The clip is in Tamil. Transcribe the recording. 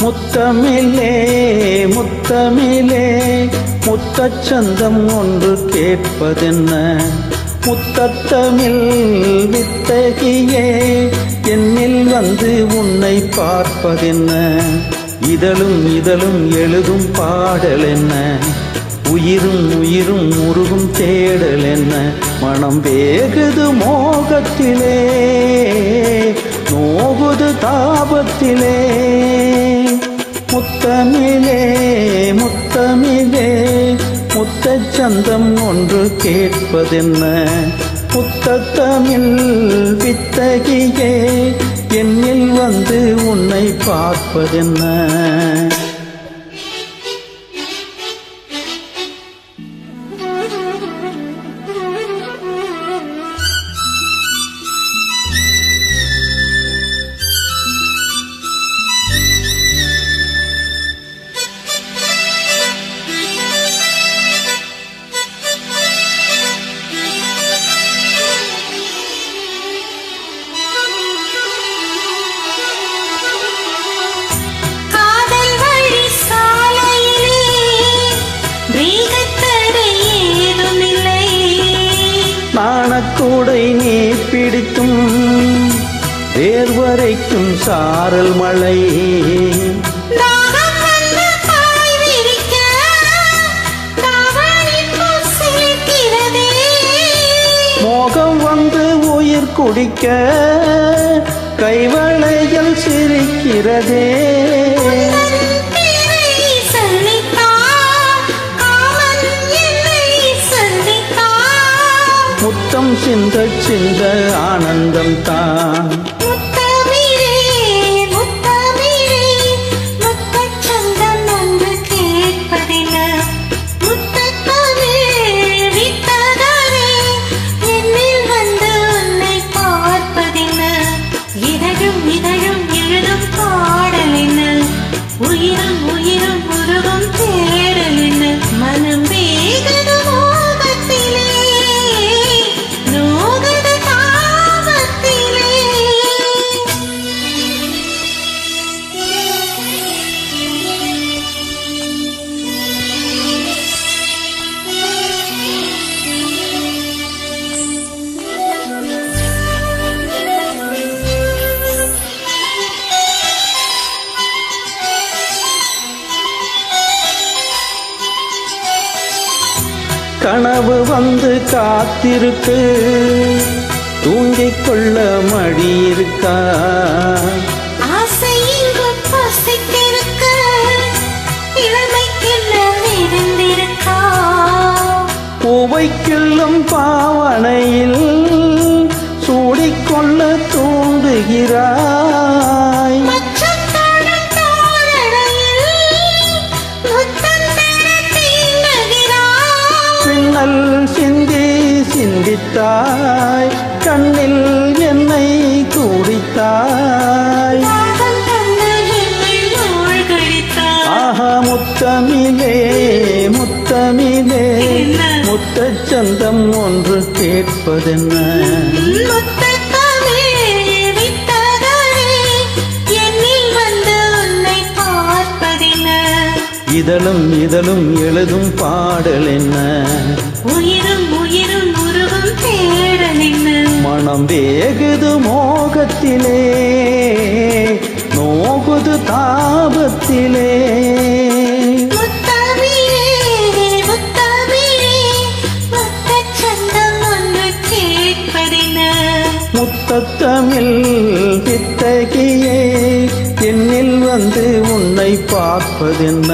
முத்தமிழே முத்தமிழே முத்தச்சந்தம் ஒன்று கேட்பதென்ன முத்தத்தமிழ் வித்தகியே என்னில் வந்து உன்னை பார்ப்பதென்ன இதழும் இதழும் எழுதும் பாடல் என்ன உயிரும் உயிரும் உருகும் தேடல் என்ன மனம் வேகுது மோகத்திலே நோகுது தாபத்திலே முத்தமிழே முத்தமிழே முத்தச்சந்தம் ஒன்று கேட்பதென்ன முத்தத்தமிழ் வித்தகியே என்னில் வந்து உன்னை பார்ப்பதென்ன நாணக்கூடை நீ பிடித்தும் வேர்வரைக்கும் சாரல் மழை மோகம் வந்து உயிர் குடிக்க கைவளைகள் சிரிக்கிறதே முத்தம் சிந்த சிந்த ஆனந்தம் தான் முத்தமிழே முத்தமிழே முத்தச்சந்தம் ஒன்று கேட்பதென்ன முத்தத்தமிழ் வித்தகவே என்னில் வந்து உன்னை பார்ப்பதென்ன இதழும் இதழும் எழுதும் பாடல் என்ன உயிரும் உயிரும் உருகும் தேடல் என்ன மனம் வேகது மோகத்திலே கனவு வந்து காத்திருக்கு தூங்கிக் கொள்ள மடி இருக்கா பூவைக்குள்ளும் பாவனையில் சூடிக்கொள்ள தூண்டுகிறாய் சிந்தி சிந்தித்தாய் கண்ணில் என்னை கூடித்தாய் ஆஹா முத்தமிழே முத்தமிழே முத்தச்சந்தம் ஒன்று கேட்பதென்ன இதழும் இதழும் எழுதும் பாடல் என்ன உயிரும் உயிரும் உருகும் தேடல் என்ன மனம் வேகுது மோகத்திலே நோகுது தாபத்திலே முத்தமிழே முத்தமிழே முத்தச்சந்தம் ஒன்று கேட்பதென்ன முத்தத்தமிழ் வித்தகியே என்னில் வந்து உன்னை பார்ப்பதென்ன